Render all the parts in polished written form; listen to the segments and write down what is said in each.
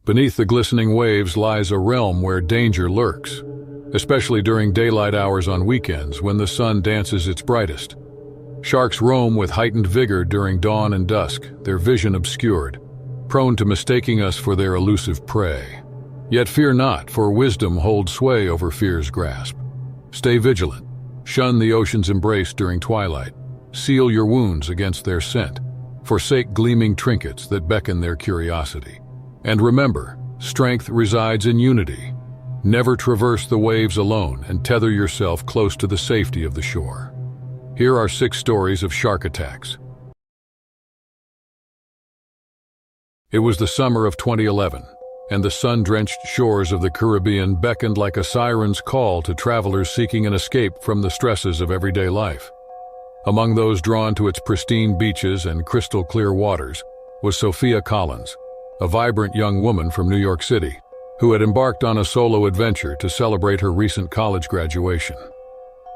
Beneath the glistening waves lies a realm where danger lurks, especially during daylight hours on weekends when the sun dances its brightest. Sharks roam with heightened vigor during dawn and dusk, their vision obscured, prone to mistaking us for their elusive prey. Yet fear not, for wisdom holds sway over fear's grasp. Stay vigilant. Shun the ocean's embrace during twilight. Seal your wounds against their scent. Forsake gleaming trinkets that beckon their curiosity. And remember, strength resides in unity. Never traverse the waves alone and tether yourself close to the safety of the shore. Here are 6 stories of shark attacks. It was the summer of 2011, and the sun-drenched shores of the Caribbean beckoned like a siren's call to travelers seeking an escape from the stresses of everyday life. Among those drawn to its pristine beaches and crystal-clear waters was Sophia Collins, a vibrant young woman from New York City, who had embarked on a solo adventure to celebrate her recent college graduation.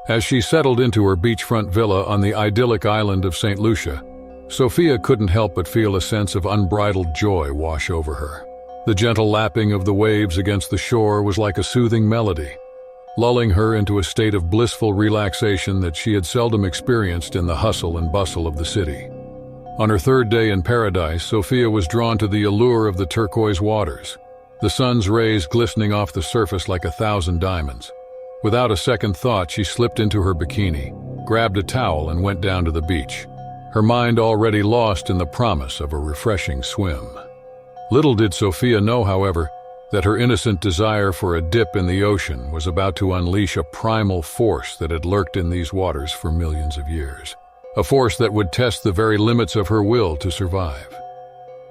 As she settled into her beachfront villa on the idyllic island of St. Lucia, Sophia couldn't help but feel a sense of unbridled joy wash over her. The gentle lapping of the waves against the shore was like a soothing melody, lulling her into a state of blissful relaxation that she had seldom experienced in the hustle and bustle of the city. On her 3rd day in paradise, Sophia was drawn to the allure of the turquoise waters, the sun's rays glistening off the surface like 1,000 diamonds. Without a second thought, she slipped into her bikini, grabbed a towel, and went down to the beach, her mind already lost in the promise of a refreshing swim. Little did Sophia know, however, that her innocent desire for a dip in the ocean was about to unleash a primal force that had lurked in these waters for millions of years. A force that would test the very limits of her will to survive.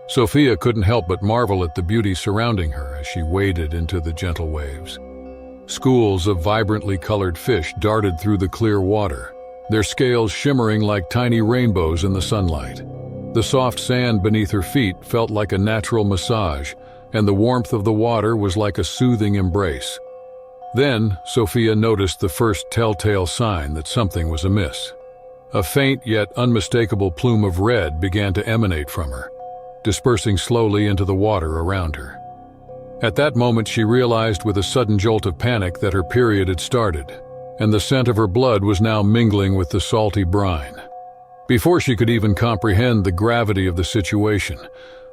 Sophia couldn't help but marvel at the beauty surrounding her as she waded into the gentle waves. Schools of vibrantly colored fish darted through the clear water, their scales shimmering like tiny rainbows in the sunlight. The soft sand beneath her feet felt like a natural massage, and the warmth of the water was like a soothing embrace. Then, Sophia noticed the first telltale sign that something was amiss. A faint yet unmistakable plume of red began to emanate from her, dispersing slowly into the water around her. At that moment, she realized with a sudden jolt of panic that her period had started, and the scent of her blood was now mingling with the salty brine. Before she could even comprehend the gravity of the situation,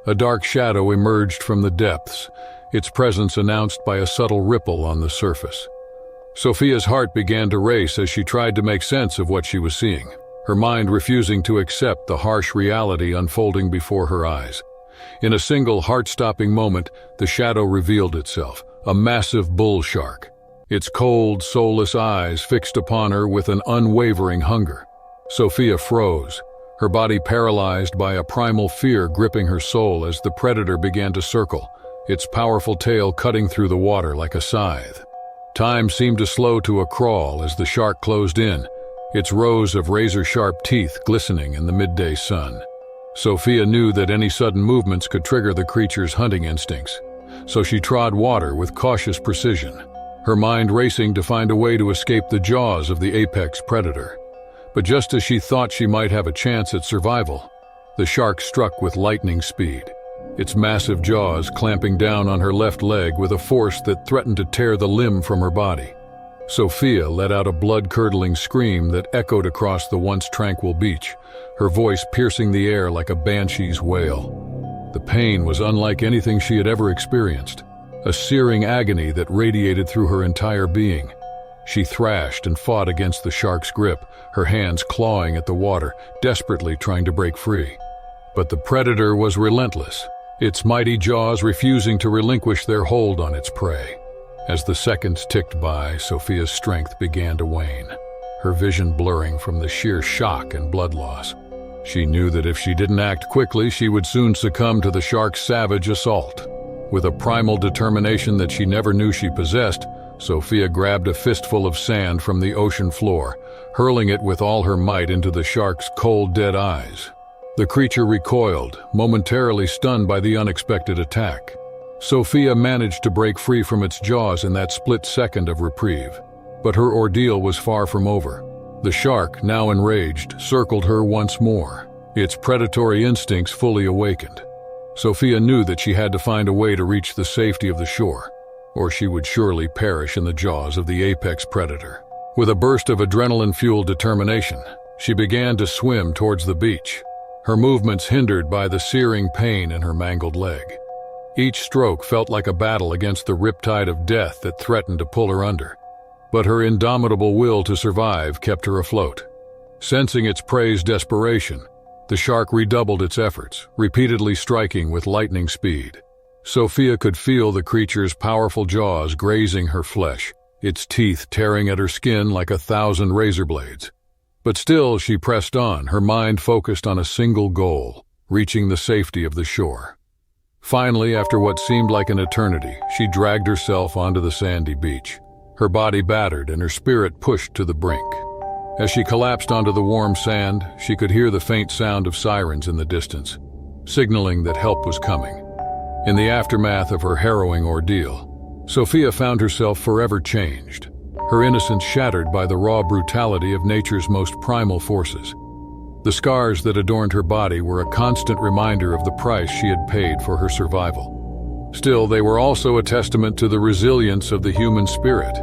a dark shadow emerged from the depths, its presence announced by a subtle ripple on the surface. Sophia's heart began to race as she tried to make sense of what she was seeing, her mind refusing to accept the harsh reality unfolding before her eyes. In a single heart-stopping moment, the shadow revealed itself, a massive bull shark, its cold, soulless eyes fixed upon her with an unwavering hunger. Sophia froze, her body paralyzed by a primal fear gripping her soul as the predator began to circle, its powerful tail cutting through the water like a scythe. Time seemed to slow to a crawl as the shark closed in, its rows of razor-sharp teeth glistening in the midday sun. Sophia knew that any sudden movements could trigger the creature's hunting instincts, so she trod water with cautious precision, her mind racing to find a way to escape the jaws of the apex predator. But just as she thought she might have a chance at survival, the shark struck with lightning speed, its massive jaws clamping down on her left leg with a force that threatened to tear the limb from her body. Sophia let out a blood-curdling scream that echoed across the once tranquil beach, her voice piercing the air like a banshee's wail. The pain was unlike anything she had ever experienced, a searing agony that radiated through her entire being. She thrashed and fought against the shark's grip, her hands clawing at the water, desperately trying to break free. But the predator was relentless, its mighty jaws refusing to relinquish their hold on its prey. As the seconds ticked by, Sophia's strength began to wane, her vision blurring from the sheer shock and blood loss. She knew that if she didn't act quickly, she would soon succumb to the shark's savage assault. With a primal determination that she never knew she possessed, Sophia grabbed a fistful of sand from the ocean floor, hurling it with all her might into the shark's cold, dead eyes. The creature recoiled, momentarily stunned by the unexpected attack. Sophia managed to break free from its jaws in that split second of reprieve. But her ordeal was far from over. The shark, now enraged, circled her once more, its predatory instincts fully awakened. Sophia knew that she had to find a way to reach the safety of the shore, or she would surely perish in the jaws of the apex predator. With a burst of adrenaline-fueled determination, she began to swim towards the beach, her movements hindered by the searing pain in her mangled leg. Each stroke felt like a battle against the riptide of death that threatened to pull her under, but her indomitable will to survive kept her afloat. Sensing its prey's desperation, the shark redoubled its efforts, repeatedly striking with lightning speed. Sophia could feel the creature's powerful jaws grazing her flesh, its teeth tearing at her skin like 1,000 razor blades. But still she pressed on, her mind focused on a single goal, reaching the safety of the shore. Finally, after what seemed like an eternity, she dragged herself onto the sandy beach, her body battered and her spirit pushed to the brink. As she collapsed onto the warm sand, she could hear the faint sound of sirens in the distance, signaling that help was coming. In the aftermath of her harrowing ordeal, Sophia found herself forever changed, her innocence shattered by the raw brutality of nature's most primal forces. The scars that adorned her body were a constant reminder of the price she had paid for her survival. Still, they were also a testament to the resilience of the human spirit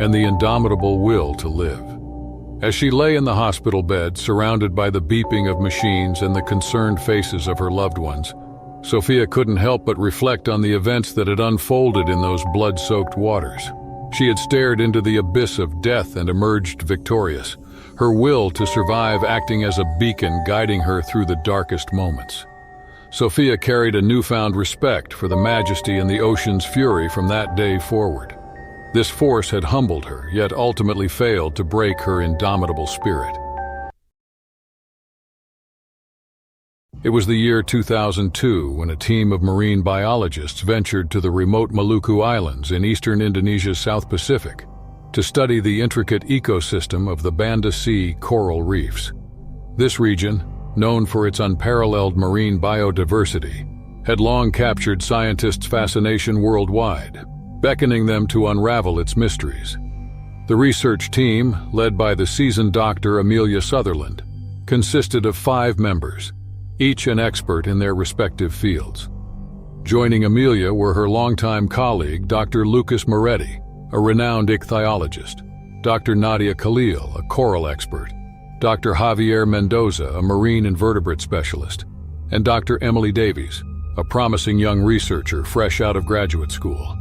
and the indomitable will to live. As she lay in the hospital bed, surrounded by the beeping of machines and the concerned faces of her loved ones, Sophia couldn't help but reflect on the events that had unfolded in those blood-soaked waters. She had stared into the abyss of death and emerged victorious, her will to survive acting as a beacon guiding her through the darkest moments. Sophia carried a newfound respect for the majesty and the ocean's fury from that day forward. This force had humbled her, yet ultimately failed to break her indomitable spirit. It was the year 2002 when a team of marine biologists ventured to the remote Maluku Islands in eastern Indonesia's South Pacific to study the intricate ecosystem of the Banda Sea coral reefs. This region, known for its unparalleled marine biodiversity, had long captured scientists' fascination worldwide, beckoning them to unravel its mysteries. The research team, led by the seasoned Dr. Amelia Sutherland, consisted of 5 members, each an expert in their respective fields. Joining Amelia were her longtime colleague, Dr. Lucas Moretti, a renowned ichthyologist, Dr. Nadia Khalil, a coral expert, Dr. Javier Mendoza, a marine invertebrate specialist, and Dr. Emily Davies, a promising young researcher fresh out of graduate school.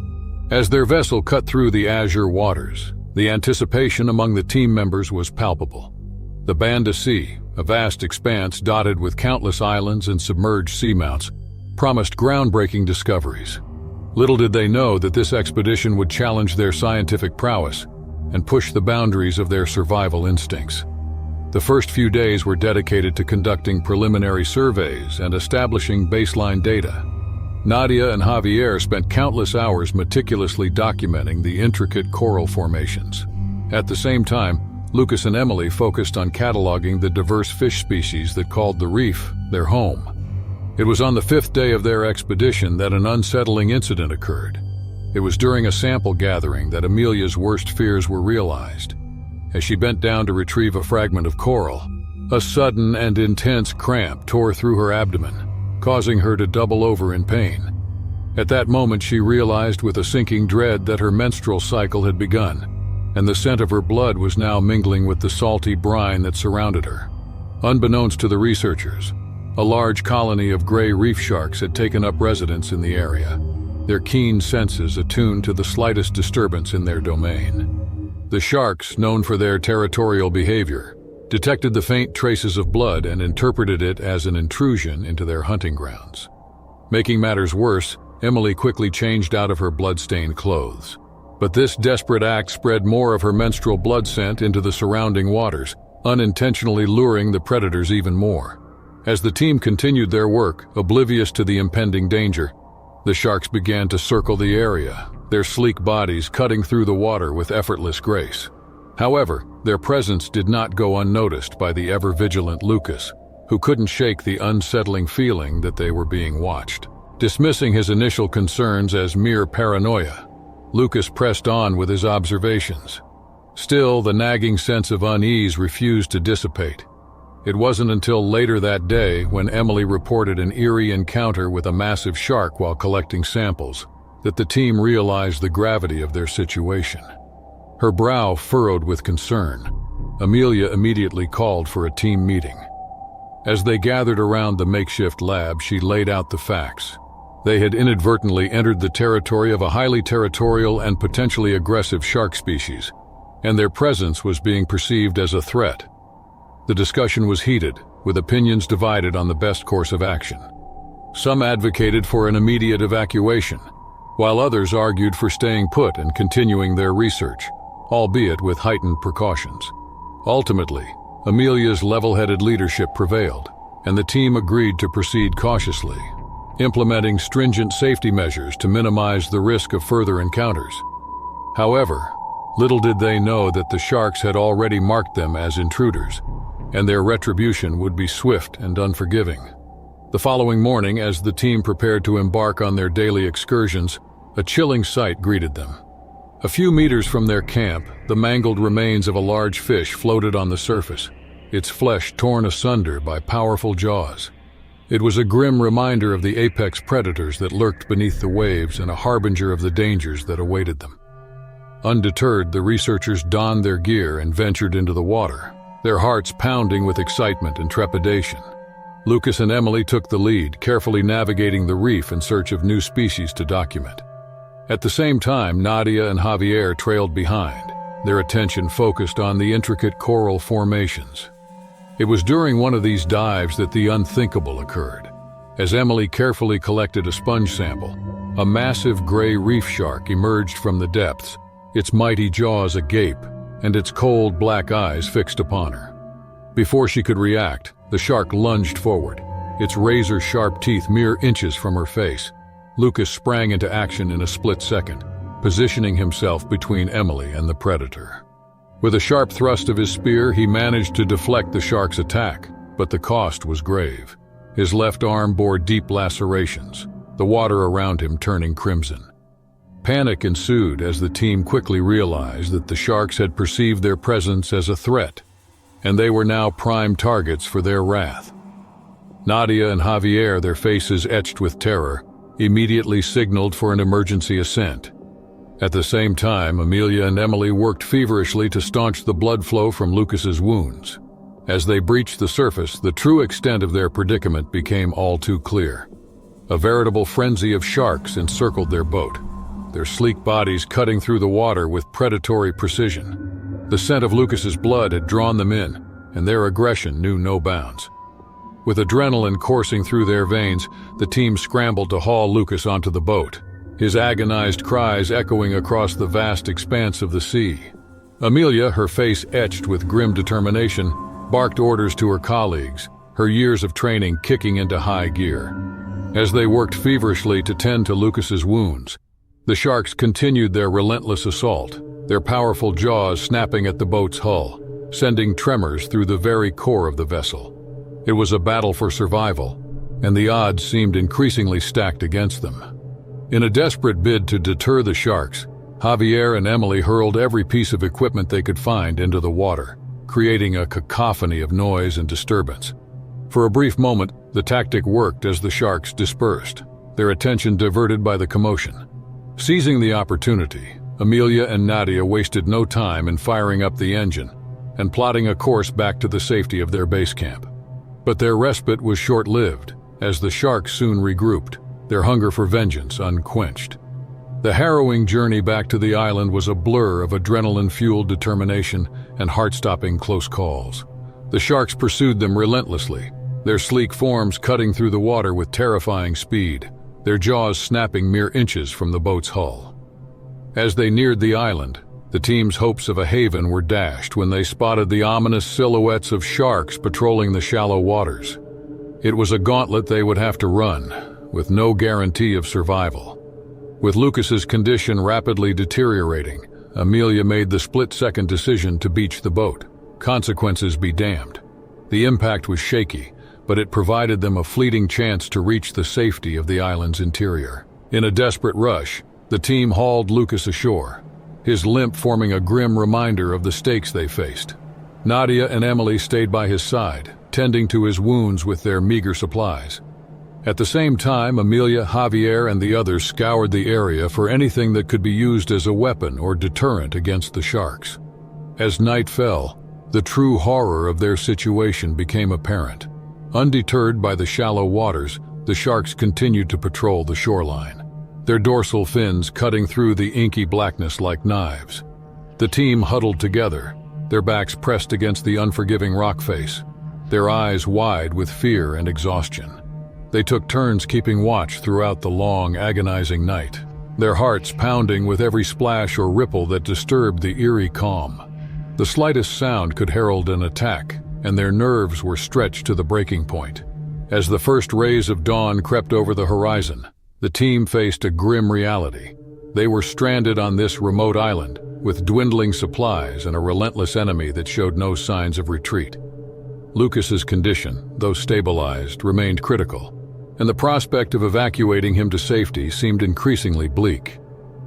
As their vessel cut through the azure waters, the anticipation among the team members was palpable. The Banda Sea, a vast expanse dotted with countless islands and submerged seamounts, promised groundbreaking discoveries. Little did they know that this expedition would challenge their scientific prowess and push the boundaries of their survival instincts. The first few days were dedicated to conducting preliminary surveys and establishing baseline data. Nadia and Javier spent countless hours meticulously documenting the intricate coral formations. At the same time, Lucas and Emily focused on cataloging the diverse fish species that called the reef their home. It was on the 5th day of their expedition that an unsettling incident occurred. It was during a sample gathering that Amelia's worst fears were realized. As she bent down to retrieve a fragment of coral, a sudden and intense cramp tore through her abdomen, causing her to double over in pain. At that moment, she realized with a sinking dread that her menstrual cycle had begun, and the scent of her blood was now mingling with the salty brine that surrounded her. Unbeknownst to the researchers, a large colony of gray reef sharks had taken up residence in the area, their keen senses attuned to the slightest disturbance in their domain. The sharks, known for their territorial behavior, detected the faint traces of blood and interpreted it as an intrusion into their hunting grounds. Making matters worse, Emily quickly changed out of her blood-stained clothes. But this desperate act spread more of her menstrual blood scent into the surrounding waters, unintentionally luring the predators even more. As the team continued their work, oblivious to the impending danger, the sharks began to circle the area, their sleek bodies cutting through the water with effortless grace. However, their presence did not go unnoticed by the ever-vigilant Lucas, who couldn't shake the unsettling feeling that they were being watched. Dismissing his initial concerns as mere paranoia, Lucas pressed on with his observations. Still, the nagging sense of unease refused to dissipate. It wasn't until later that day, when Emily reported an eerie encounter with a massive shark while collecting samples, that the team realized the gravity of their situation. Her brow furrowed with concern. Amelia immediately called for a team meeting. As they gathered around the makeshift lab, she laid out the facts. They had inadvertently entered the territory of a highly territorial and potentially aggressive shark species, and their presence was being perceived as a threat. The discussion was heated, with opinions divided on the best course of action. Some advocated for an immediate evacuation, while others argued for staying put and continuing their research, albeit with heightened precautions. Ultimately, Amelia's level-headed leadership prevailed, and the team agreed to proceed cautiously, implementing stringent safety measures to minimize the risk of further encounters. However, little did they know that the sharks had already marked them as intruders, and their retribution would be swift and unforgiving. The following morning, as the team prepared to embark on their daily excursions, a chilling sight greeted them. A few meters from their camp, the mangled remains of a large fish floated on the surface, its flesh torn asunder by powerful jaws. It was a grim reminder of the apex predators that lurked beneath the waves and a harbinger of the dangers that awaited them. Undeterred, the researchers donned their gear and ventured into the water, their hearts pounding with excitement and trepidation. Lucas and Emily took the lead, carefully navigating the reef in search of new species to document. At the same time, Nadia and Javier trailed behind, their attention focused on the intricate coral formations. It was during one of these dives that the unthinkable occurred. As Emily carefully collected a sponge sample, a massive gray reef shark emerged from the depths, its mighty jaws agape and its cold black eyes fixed upon her. Before she could react, the shark lunged forward, its razor-sharp teeth mere inches from her face. Lucas sprang into action in a split second, positioning himself between Emily and the predator. With a sharp thrust of his spear, he managed to deflect the shark's attack, but the cost was grave. His left arm bore deep lacerations, the water around him turning crimson. Panic ensued as the team quickly realized that the sharks had perceived their presence as a threat, and they were now prime targets for their wrath. Nadia and Javier, their faces etched with terror, immediately signaled for an emergency ascent. At the same time, Amelia and Emily worked feverishly to staunch the blood flow from Lucas's wounds. As they breached the surface, the true extent of their predicament became all too clear. A veritable frenzy of sharks encircled their boat, their sleek bodies cutting through the water with predatory precision. The scent of Lucas's blood had drawn them in, and their aggression knew no bounds. With adrenaline coursing through their veins, the team scrambled to haul Lucas onto the boat, his agonized cries echoing across the vast expanse of the sea. Amelia, her face etched with grim determination, barked orders to her colleagues, her years of training kicking into high gear. As they worked feverishly to tend to Lucas's wounds, the sharks continued their relentless assault, their powerful jaws snapping at the boat's hull, sending tremors through the very core of the vessel. It was a battle for survival, and the odds seemed increasingly stacked against them. In a desperate bid to deter the sharks, Javier and Emily hurled every piece of equipment they could find into the water, creating a cacophony of noise and disturbance. For a brief moment, the tactic worked as the sharks dispersed, their attention diverted by the commotion. Seizing the opportunity, Amelia and Nadia wasted no time in firing up the engine and plotting a course back to the safety of their base camp. But their respite was short-lived, as the sharks soon regrouped, their hunger for vengeance unquenched. The harrowing journey back to the island was a blur of adrenaline-fueled determination and heart-stopping close calls. The sharks pursued them relentlessly, their sleek forms cutting through the water with terrifying speed, their jaws snapping mere inches from the boat's hull. As they neared the island, the team's hopes of a haven were dashed when they spotted the ominous silhouettes of sharks patrolling the shallow waters. It was a gauntlet they would have to run, with no guarantee of survival. With Lucas's condition rapidly deteriorating, Amelia made the split-second decision to beach the boat. Consequences be damned. The impact was shaky, but it provided them a fleeting chance to reach the safety of the island's interior. In a desperate rush, the team hauled Lucas ashore, his limp forming a grim reminder of the stakes they faced. Nadia and Emily stayed by his side, tending to his wounds with their meager supplies. At the same time, Amelia, Javier, and the others scoured the area for anything that could be used as a weapon or deterrent against the sharks. As night fell, the true horror of their situation became apparent. Undeterred by the shallow waters, the sharks continued to patrol the shoreline, their dorsal fins cutting through the inky blackness like knives. The team huddled together, their backs pressed against the unforgiving rock face, their eyes wide with fear and exhaustion. They took turns keeping watch throughout the long, agonizing night, their hearts pounding with every splash or ripple that disturbed the eerie calm. The slightest sound could herald an attack, and their nerves were stretched to the breaking point. As the first rays of dawn crept over the horizon, the team faced a grim reality. They were stranded on this remote island, with dwindling supplies and a relentless enemy that showed no signs of retreat. Lucas's condition, though stabilized, remained critical, and the prospect of evacuating him to safety seemed increasingly bleak.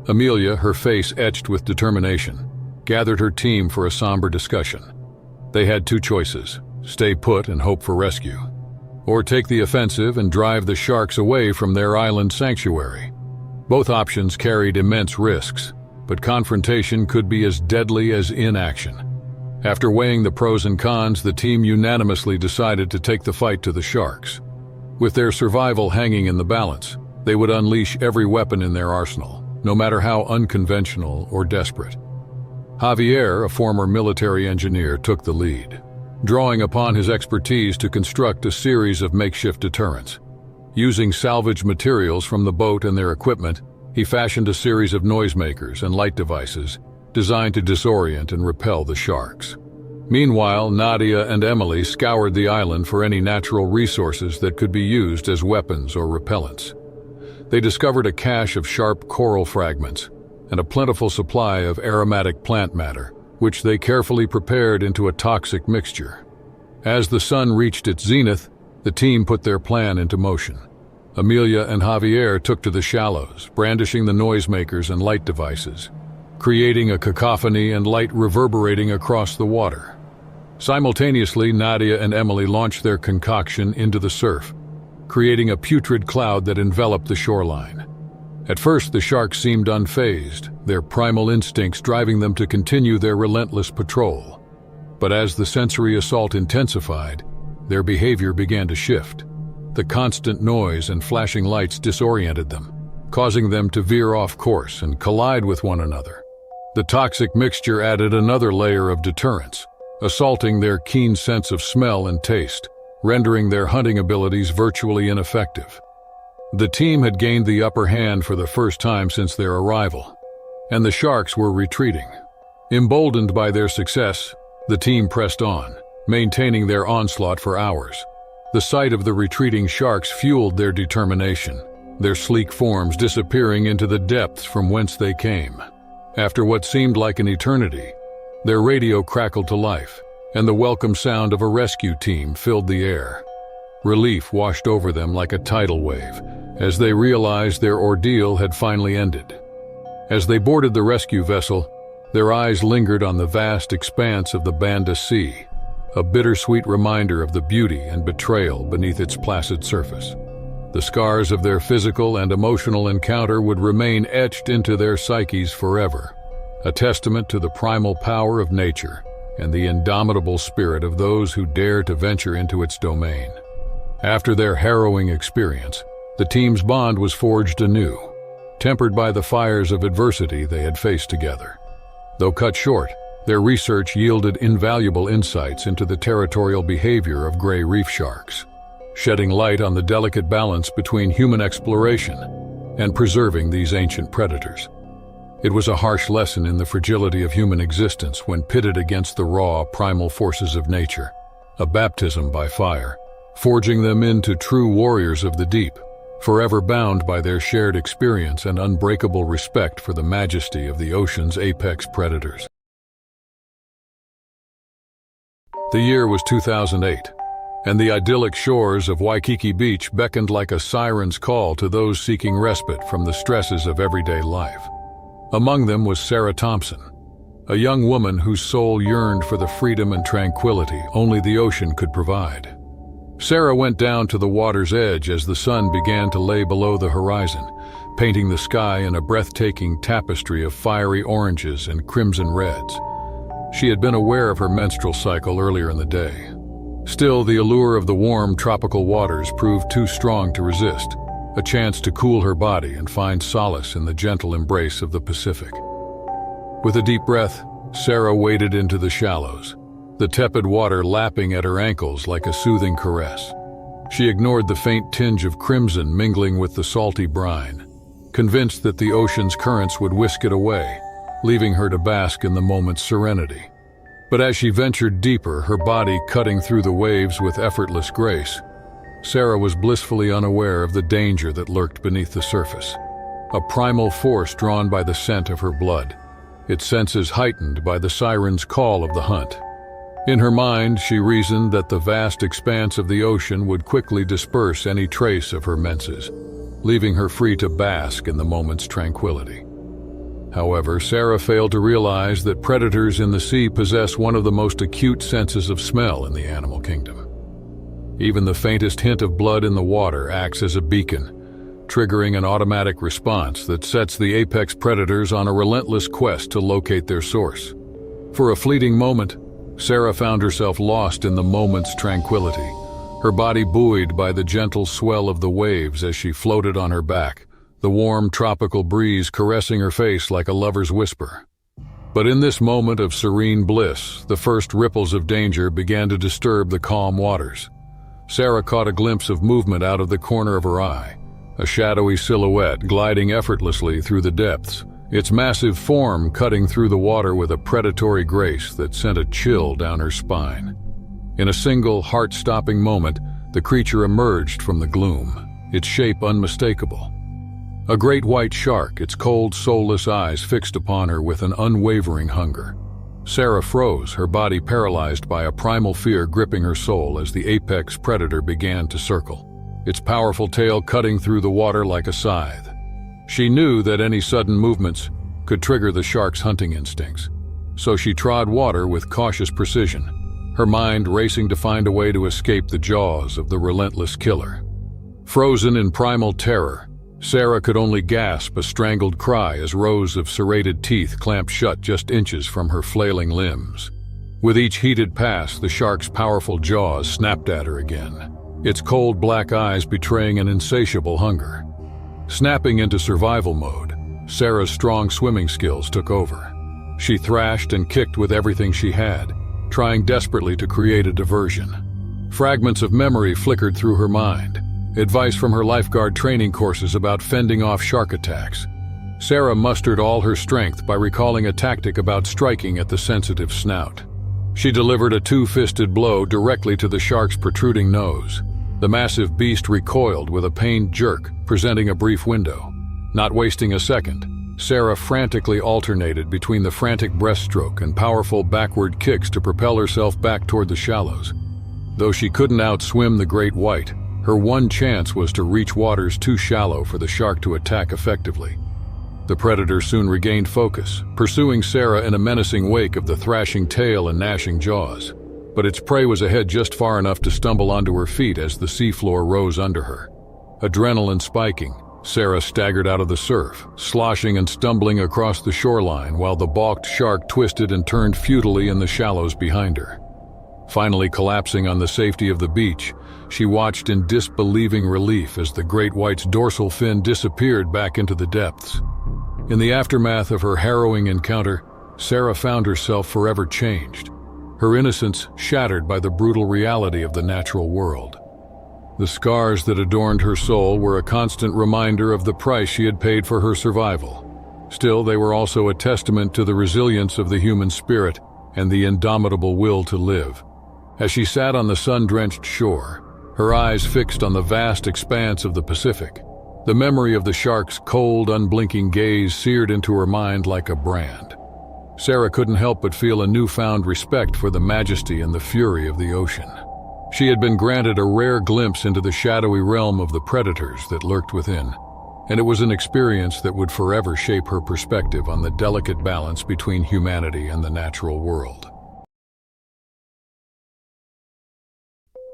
Amelia, her face etched with determination, gathered her team for a somber discussion. They had two choices: stay put and hope for rescue, or take the offensive and drive the sharks away from their island sanctuary. Both options carried immense risks, but confrontation could be as deadly as inaction. After weighing the pros and cons, the team unanimously decided to take the fight to the sharks. With their survival hanging in the balance, they would unleash every weapon in their arsenal, no matter how unconventional or desperate. Javier, a former military engineer, took the lead, drawing upon his expertise to construct a series of makeshift deterrents. Using salvaged materials from the boat and their equipment, he fashioned a series of noisemakers and light devices designed to disorient and repel the sharks. Meanwhile, Nadia and Emily scoured the island for any natural resources that could be used as weapons or repellents. They discovered a cache of sharp coral fragments and a plentiful supply of aromatic plant matter, which they carefully prepared into a toxic mixture. As the sun reached its zenith, the team put their plan into motion. Amelia and Javier took to the shallows, brandishing the noisemakers and light devices, creating a cacophony and light reverberating across the water. Simultaneously, Nadia and Emily launched their concoction into the surf, creating a putrid cloud that enveloped the shoreline. At first, the sharks seemed unfazed, their primal instincts driving them to continue their relentless patrol. But as the sensory assault intensified, their behavior began to shift. The constant noise and flashing lights disoriented them, causing them to veer off course and collide with one another. The toxic mixture added another layer of deterrence, assaulting their keen sense of smell and taste, rendering their hunting abilities virtually ineffective. The team had gained the upper hand for the first time since their arrival, and the sharks were retreating. Emboldened by their success, the team pressed on, maintaining their onslaught for hours. The sight of the retreating sharks fueled their determination, their sleek forms disappearing into the depths from whence they came. After what seemed like an eternity, their radio crackled to life, and the welcome sound of a rescue team filled the air. Relief washed over them like a tidal wave, as they realized their ordeal had finally ended. As they boarded the rescue vessel, their eyes lingered on the vast expanse of the Banda Sea, a bittersweet reminder of the beauty and betrayal beneath its placid surface. The scars of their physical and emotional encounter would remain etched into their psyches forever, a testament to the primal power of nature and the indomitable spirit of those who dare to venture into its domain. After their harrowing experience, the team's bond was forged anew, tempered by the fires of adversity they had faced together. Though cut short, their research yielded invaluable insights into the territorial behavior of gray reef sharks, shedding light on the delicate balance between human exploration and preserving these ancient predators. It was a harsh lesson in the fragility of human existence when pitted against the raw, primal forces of nature, a baptism by fire, forging them into true warriors of the deep, forever bound by their shared experience and unbreakable respect for the majesty of the ocean's apex predators. The year was 2008, and the idyllic shores of Waikiki Beach beckoned like a siren's call to those seeking respite from the stresses of everyday life. Among them was Sarah Thompson, a young woman whose soul yearned for the freedom and tranquility only the ocean could provide. Sarah went down to the water's edge as the sun began to lay below the horizon, painting the sky in a breathtaking tapestry of fiery oranges and crimson reds. She had been aware of her menstrual cycle earlier in the day. Still, the allure of the warm tropical waters proved too strong to resist, a chance to cool her body and find solace in the gentle embrace of the Pacific. With a deep breath, Sarah waded into the shallows, the tepid water lapping at her ankles like a soothing caress. She ignored the faint tinge of crimson mingling with the salty brine, convinced that the ocean's currents would whisk it away, leaving her to bask in the moment's serenity. But as she ventured deeper, her body cutting through the waves with effortless grace, Sarah was blissfully unaware of the danger that lurked beneath the surface. A primal force drawn by the scent of her blood, its senses heightened by the siren's call of the hunt. In her mind, she reasoned that the vast expanse of the ocean would quickly disperse any trace of her menses, leaving her free to bask in the moment's tranquility. However, Sarah failed to realize that predators in the sea possess one of the most acute senses of smell in the animal kingdom. Even the faintest hint of blood in the water acts as a beacon, triggering an automatic response that sets the apex predators on a relentless quest to locate their source. For a fleeting moment, Sarah found herself lost in the moment's tranquility, her body buoyed by the gentle swell of the waves as she floated on her back, the warm tropical breeze caressing her face like a lover's whisper. But in this moment of serene bliss, the first ripples of danger began to disturb the calm waters. Sarah caught a glimpse of movement out of the corner of her eye, a shadowy silhouette gliding effortlessly through the depths, its massive form cutting through the water with a predatory grace that sent a chill down her spine. In a single, heart-stopping moment, the creature emerged from the gloom, its shape unmistakable. A great white shark, its cold, soulless eyes fixed upon her with an unwavering hunger. Sarah froze, her body paralyzed by a primal fear gripping her soul as the apex predator began to circle, its powerful tail cutting through the water like a scythe. She knew that any sudden movements could trigger the shark's hunting instincts, so she trod water with cautious precision, her mind racing to find a way to escape the jaws of the relentless killer. Frozen in primal terror, Sarah could only gasp a strangled cry as rows of serrated teeth clamped shut just inches from her flailing limbs. With each heated pass, the shark's powerful jaws snapped at her again, its cold black eyes betraying an insatiable hunger. Snapping into survival mode, Sarah's strong swimming skills took over. She thrashed and kicked with everything she had, trying desperately to create a diversion. Fragments of memory flickered through her mind, advice from her lifeguard training courses about fending off shark attacks. Sarah mustered all her strength by recalling a tactic about striking at the sensitive snout. She delivered a two-fisted blow directly to the shark's protruding nose. The massive beast recoiled with a pained jerk, presenting a brief window. Not wasting a second, Sarah frantically alternated between the frantic breaststroke and powerful backward kicks to propel herself back toward the shallows. Though she couldn't outswim the great white, her one chance was to reach waters too shallow for the shark to attack effectively. The predator soon regained focus, pursuing Sarah in a menacing wake of the thrashing tail and gnashing jaws. But its prey was ahead just far enough to stumble onto her feet as the seafloor rose under her. Adrenaline spiking, Sarah staggered out of the surf, sloshing and stumbling across the shoreline while the balked shark twisted and turned futilely in the shallows behind her. Finally collapsing on the safety of the beach, she watched in disbelieving relief as the great white's dorsal fin disappeared back into the depths. In the aftermath of her harrowing encounter, Sarah found herself forever changed, her innocence shattered by the brutal reality of the natural world. The scars that adorned her soul were a constant reminder of the price she had paid for her survival. Still, they were also a testament to the resilience of the human spirit and the indomitable will to live. As she sat on the sun-drenched shore, her eyes fixed on the vast expanse of the Pacific, the memory of the shark's cold, unblinking gaze seared into her mind like a brand. Sarah couldn't help but feel a newfound respect for the majesty and the fury of the ocean. She had been granted a rare glimpse into the shadowy realm of the predators that lurked within, and it was an experience that would forever shape her perspective on the delicate balance between humanity and the natural world.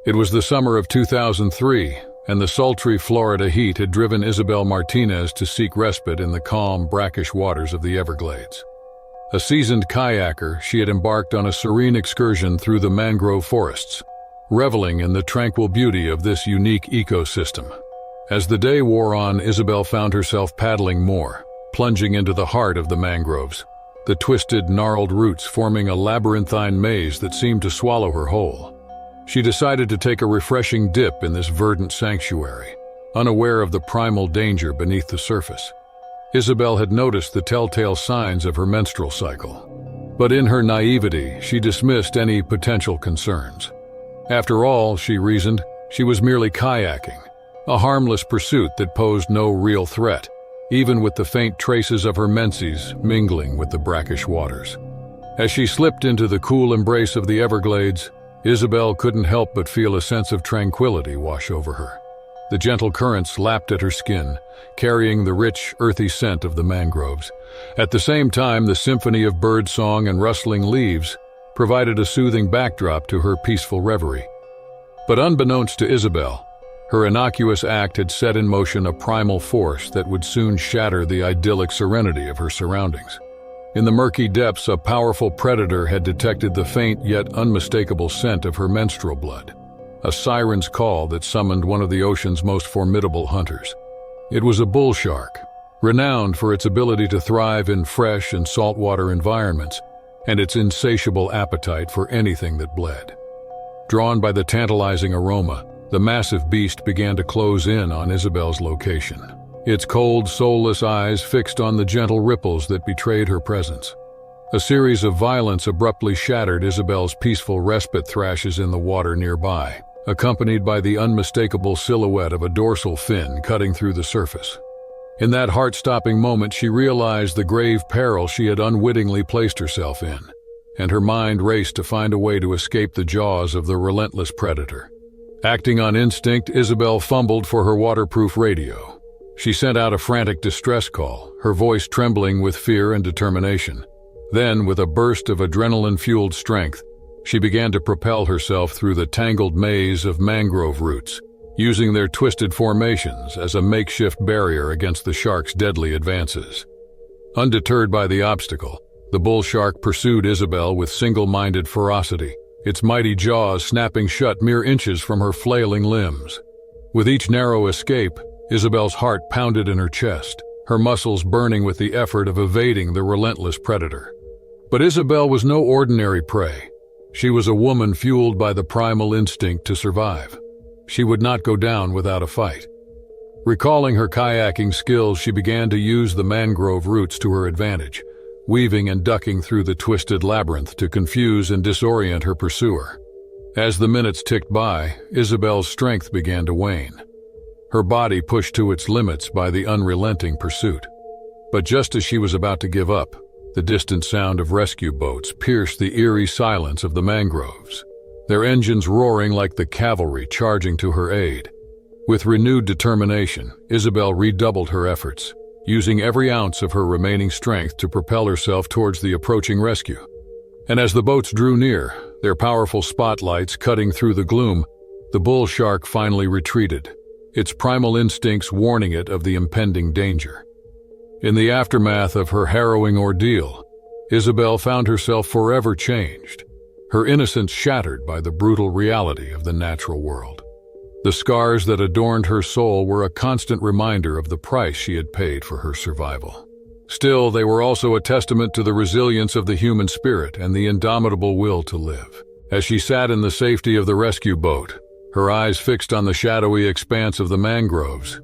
It was the summer of 2003, and the sultry Florida heat had driven Isabel Martinez to seek respite in the calm, brackish waters of the Everglades. A seasoned kayaker, she had embarked on a serene excursion through the mangrove forests, reveling in the tranquil beauty of this unique ecosystem. As the day wore on, Isabel found herself paddling more, plunging into the heart of the mangroves, the twisted, gnarled roots forming a labyrinthine maze that seemed to swallow her whole. She decided to take a refreshing dip in this verdant sanctuary, unaware of the primal danger beneath the surface. Isabel had noticed the telltale signs of her menstrual cycle, but in her naivety, she dismissed any potential concerns. After all, she reasoned, she was merely kayaking, a harmless pursuit that posed no real threat, even with the faint traces of her menses mingling with the brackish waters. As she slipped into the cool embrace of the Everglades, Isabel couldn't help but feel a sense of tranquility wash over her. The gentle currents lapped at her skin, carrying the rich, earthy scent of the mangroves. At the same time, the symphony of bird song and rustling leaves provided a soothing backdrop to her peaceful reverie. But unbeknownst to Isabel, her innocuous act had set in motion a primal force that would soon shatter the idyllic serenity of her surroundings. In the murky depths, a powerful predator had detected the faint yet unmistakable scent of her menstrual blood, a siren's call that summoned one of the ocean's most formidable hunters. It was a bull shark, renowned for its ability to thrive in fresh and saltwater environments, and its insatiable appetite for anything that bled. Drawn by the tantalizing aroma, the massive beast began to close in on Isabel's location, its cold, soulless eyes fixed on the gentle ripples that betrayed her presence. A series of violence abruptly shattered Isabel's peaceful respite thrashes in the water nearby, accompanied by the unmistakable silhouette of a dorsal fin cutting through the surface. In that heart-stopping moment, she realized the grave peril she had unwittingly placed herself in, and her mind raced to find a way to escape the jaws of the relentless predator. Acting on instinct, Isabel fumbled for her waterproof radio. She sent out a frantic distress call, her voice trembling with fear and determination. Then, with a burst of adrenaline-fueled strength, she began to propel herself through the tangled maze of mangrove roots, using their twisted formations as a makeshift barrier against the shark's deadly advances. Undeterred by the obstacle, the bull shark pursued Isabel with single-minded ferocity, its mighty jaws snapping shut mere inches from her flailing limbs. With each narrow escape, Isabel's heart pounded in her chest, her muscles burning with the effort of evading the relentless predator. But Isabel was no ordinary prey. She was a woman fueled by the primal instinct to survive. She would not go down without a fight. Recalling her kayaking skills, she began to use the mangrove roots to her advantage, weaving and ducking through the twisted labyrinth to confuse and disorient her pursuer. As the minutes ticked by, Isabel's strength began to wane, her body pushed to its limits by the unrelenting pursuit. But just as she was about to give up, the distant sound of rescue boats pierced the eerie silence of the mangroves, their engines roaring like the cavalry charging to her aid. With renewed determination, Isabel redoubled her efforts, using every ounce of her remaining strength to propel herself towards the approaching rescue. And as the boats drew near, their powerful spotlights cutting through the gloom, the bull shark finally retreated, its primal instincts warning it of the impending danger. In the aftermath of her harrowing ordeal, Isabel found herself forever changed, her innocence shattered by the brutal reality of the natural world. The scars that adorned her soul were a constant reminder of the price she had paid for her survival. Still, they were also a testament to the resilience of the human spirit and the indomitable will to live. As she sat in the safety of the rescue boat, her eyes fixed on the shadowy expanse of the mangroves,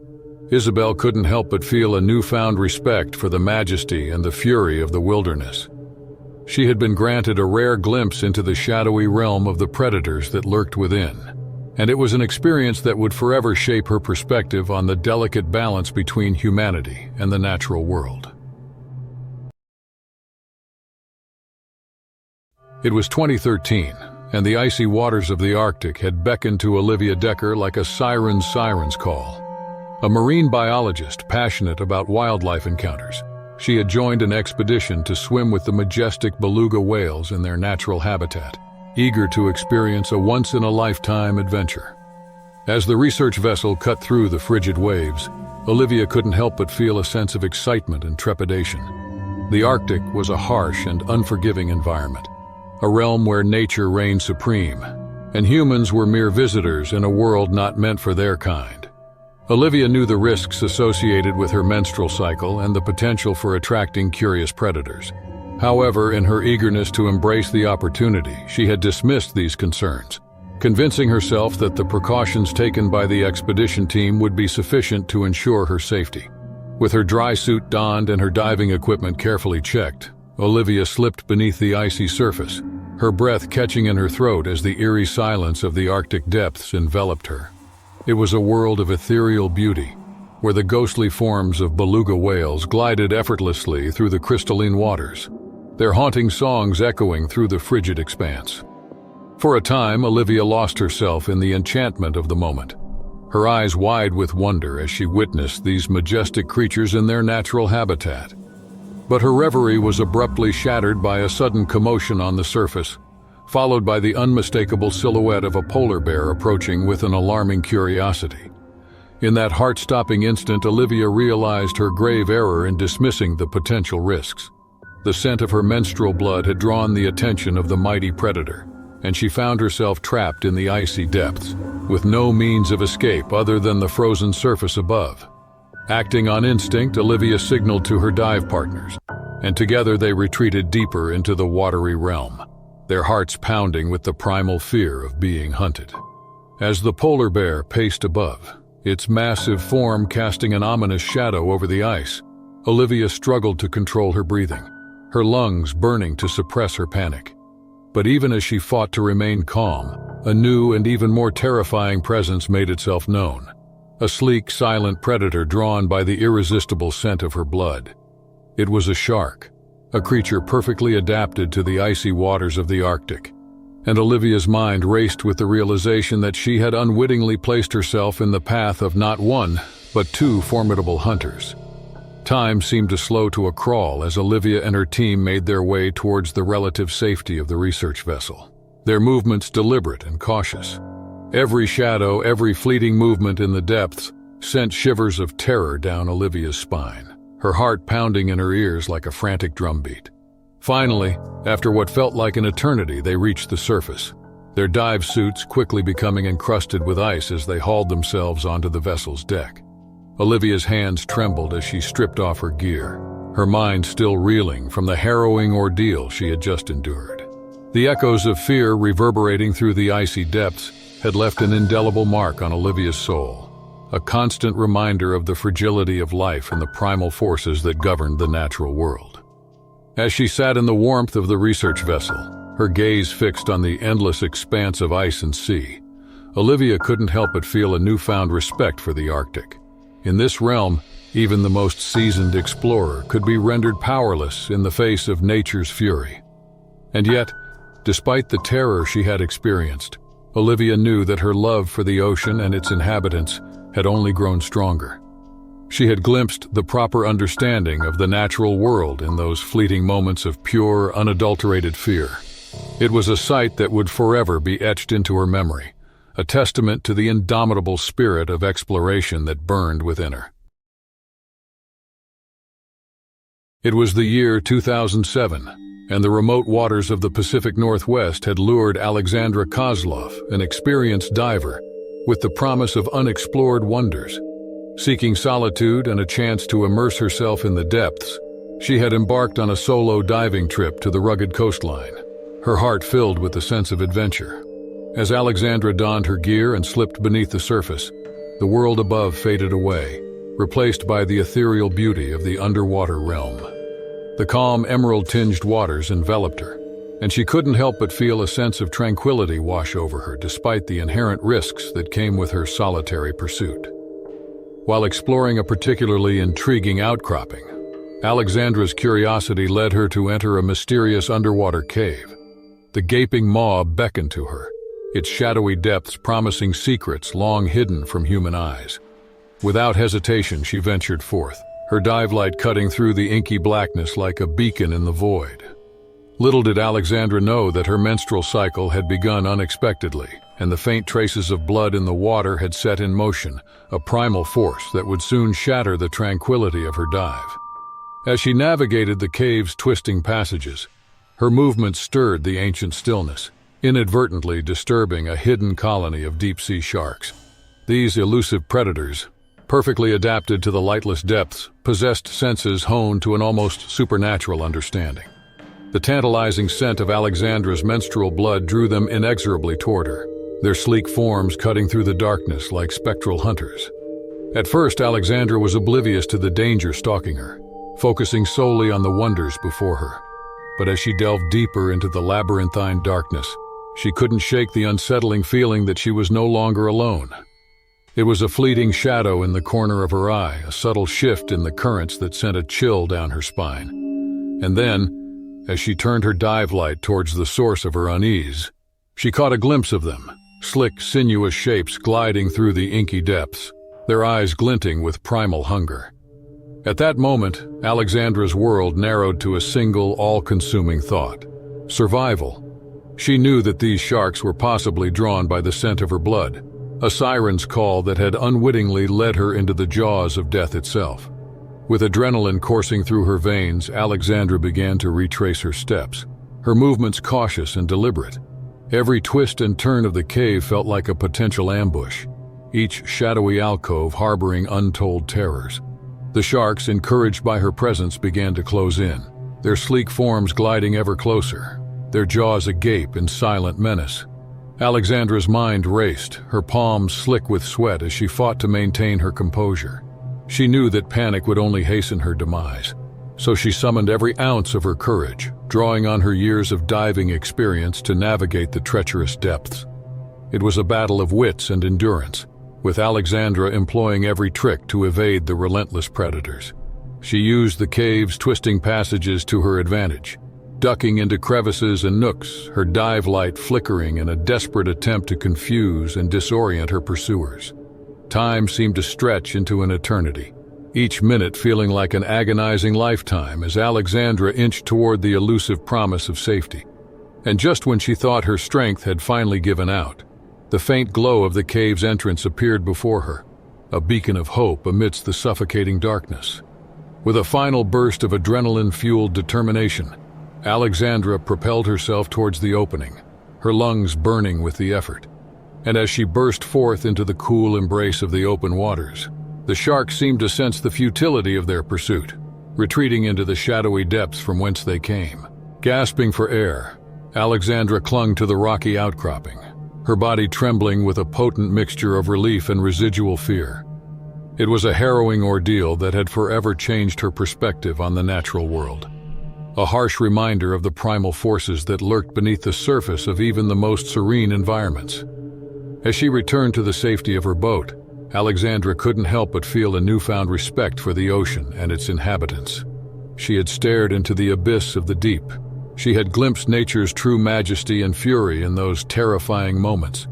Isabel couldn't help but feel a newfound respect for the majesty and the fury of the wilderness. She had been granted a rare glimpse into the shadowy realm of the predators that lurked within, and it was an experience that would forever shape her perspective on the delicate balance between humanity and the natural world. It was 2013, and the icy waters of the Arctic had beckoned to Olivia Decker like a siren's call. A marine biologist passionate about wildlife encounters, she had joined an expedition to swim with the majestic beluga whales in their natural habitat. eager to experience a once-in-a-lifetime adventure. As the research vessel cut through the frigid waves, Olivia couldn't help but feel a sense of excitement and trepidation. The Arctic was a harsh and unforgiving environment, a realm where nature reigned supreme, and humans were mere visitors in a world not meant for their kind. Olivia knew the risks associated with her menstrual cycle and the potential for attracting curious predators. However, in her eagerness to embrace the opportunity, she had dismissed these concerns, convincing herself that the precautions taken by the expedition team would be sufficient to ensure her safety. With her dry suit donned and her diving equipment carefully checked, Olivia slipped beneath the icy surface, her breath catching in her throat as the eerie silence of the Arctic depths enveloped her. It was a world of ethereal beauty, where the ghostly forms of beluga whales glided effortlessly through the crystalline waters, their haunting songs echoing through the frigid expanse. For a time, Olivia lost herself in the enchantment of the moment, her eyes wide with wonder as she witnessed these majestic creatures in their natural habitat. But her reverie was abruptly shattered by a sudden commotion on the surface, followed by the unmistakable silhouette of a polar bear approaching with an alarming curiosity. In that heart-stopping instant, Olivia realized her grave error in dismissing the potential risks. The scent of her menstrual blood had drawn the attention of the mighty predator, and she found herself trapped in the icy depths, with no means of escape other than the frozen surface above. Acting on instinct, Olivia signaled to her dive partners, and together they retreated deeper into the watery realm, their hearts pounding with the primal fear of being hunted. As the polar bear paced above, its massive form casting an ominous shadow over the ice, Olivia struggled to control her breathing, her lungs burning to suppress her panic. But even as she fought to remain calm, a new and even more terrifying presence made itself known. A sleek, silent predator drawn by the irresistible scent of her blood. It was a shark, a creature perfectly adapted to the icy waters of the Arctic. And Olivia's mind raced with the realization that she had unwittingly placed herself in the path of not one, but two formidable hunters. Time seemed to slow to a crawl as Olivia and her team made their way towards the relative safety of the research vessel, their movements deliberate and cautious. Every shadow, every fleeting movement in the depths sent shivers of terror down Olivia's spine, her heart pounding in her ears like a frantic drumbeat. Finally, after what felt like an eternity, they reached the surface, their dive suits quickly becoming encrusted with ice as they hauled themselves onto the vessel's deck. Olivia's hands trembled as she stripped off her gear, her mind still reeling from the harrowing ordeal she had just endured. The echoes of fear reverberating through the icy depths had left an indelible mark on Olivia's soul, a constant reminder of the fragility of life and the primal forces that governed the natural world. As she sat in the warmth of the research vessel, her gaze fixed on the endless expanse of ice and sea, Olivia couldn't help but feel a newfound respect for the Arctic. In this realm, even the most seasoned explorer could be rendered powerless in the face of nature's fury. And yet, despite the terror she had experienced, Olivia knew that her love for the ocean and its inhabitants had only grown stronger. She had glimpsed the proper understanding of the natural world in those fleeting moments of pure, unadulterated fear. It was a sight that would forever be etched into her memory, a testament to the indomitable spirit of exploration that burned within her. It was the year 2007, and the remote waters of the Pacific Northwest had lured Alexandra Kozlov, an experienced diver, with the promise of unexplored wonders. Seeking solitude and a chance to immerse herself in the depths, she had embarked on a solo diving trip to the rugged coastline, her heart filled with a sense of adventure. As Alexandra donned her gear and slipped beneath the surface, the world above faded away, replaced by the ethereal beauty of the underwater realm. The calm, emerald-tinged waters enveloped her, and she couldn't help but feel a sense of tranquility wash over her despite the inherent risks that came with her solitary pursuit. While exploring a particularly intriguing outcropping, Alexandra's curiosity led her to enter a mysterious underwater cave. The gaping maw beckoned to her, its shadowy depths promising secrets long hidden from human eyes. Without hesitation, she ventured forth, her dive light cutting through the inky blackness like a beacon in the void. Little did Alexandra know that her menstrual cycle had begun unexpectedly, and the faint traces of blood in the water had set in motion a primal force that would soon shatter the tranquility of her dive. As she navigated the cave's twisting passages, her movements stirred the ancient stillness, inadvertently disturbing a hidden colony of deep-sea sharks. These elusive predators, perfectly adapted to the lightless depths, possessed senses honed to an almost supernatural understanding. The tantalizing scent of Alexandra's menstrual blood drew them inexorably toward her, their sleek forms cutting through the darkness like spectral hunters. At first, Alexandra was oblivious to the danger stalking her, focusing solely on the wonders before her. But as she delved deeper into the labyrinthine darkness, she couldn't shake the unsettling feeling that she was no longer alone. It was a fleeting shadow in the corner of her eye, a subtle shift in the currents that sent a chill down her spine. And then, as she turned her dive light towards the source of her unease, she caught a glimpse of them, slick, sinuous shapes gliding through the inky depths, their eyes glinting with primal hunger. At that moment, Alexandra's world narrowed to a single, all-consuming thought: survival. She knew that these sharks were possibly drawn by the scent of her blood, a siren's call that had unwittingly led her into the jaws of death itself. With adrenaline coursing through her veins, Alexandra began to retrace her steps, her movements cautious and deliberate. Every twist and turn of the cave felt like a potential ambush, each shadowy alcove harboring untold terrors. The sharks, encouraged by her presence, began to close in, their sleek forms gliding ever closer, their jaws agape in silent menace. Alexandra's mind raced, her palms slick with sweat as she fought to maintain her composure. She knew that panic would only hasten her demise, so she summoned every ounce of her courage, drawing on her years of diving experience to navigate the treacherous depths. It was a battle of wits and endurance, with Alexandra employing every trick to evade the relentless predators. She used the cave's twisting passages to her advantage, ducking into crevices and nooks, her dive light flickering in a desperate attempt to confuse and disorient her pursuers. Time seemed to stretch into an eternity, each minute feeling like an agonizing lifetime as Alexandra inched toward the elusive promise of safety. And just when she thought her strength had finally given out, the faint glow of the cave's entrance appeared before her, a beacon of hope amidst the suffocating darkness. With a final burst of adrenaline-fueled determination, Alexandra propelled herself towards the opening, her lungs burning with the effort. And as she burst forth into the cool embrace of the open waters, the sharks seemed to sense the futility of their pursuit, retreating into the shadowy depths from whence they came. Gasping for air, Alexandra clung to the rocky outcropping, her body trembling with a potent mixture of relief and residual fear. It was a harrowing ordeal that had forever changed her perspective on the natural world, a harsh reminder of the primal forces that lurked beneath the surface of even the most serene environments. As she returned to the safety of her boat, Alexandra couldn't help but feel a newfound respect for the ocean and its inhabitants. She had stared into the abyss of the deep. She had glimpsed nature's true majesty and fury in those terrifying moments.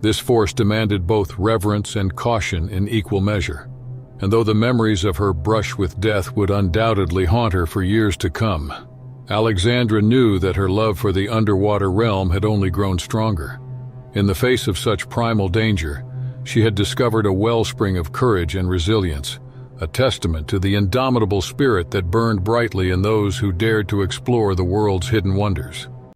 This force demanded both reverence and caution in equal measure. And though the memories of her brush with death would undoubtedly haunt her for years to come, Alexandra knew that her love for the underwater realm had only grown stronger. In the face of such primal danger, she had discovered a wellspring of courage and resilience, a testament to the indomitable spirit that burned brightly in those who dared to explore the world's hidden wonders.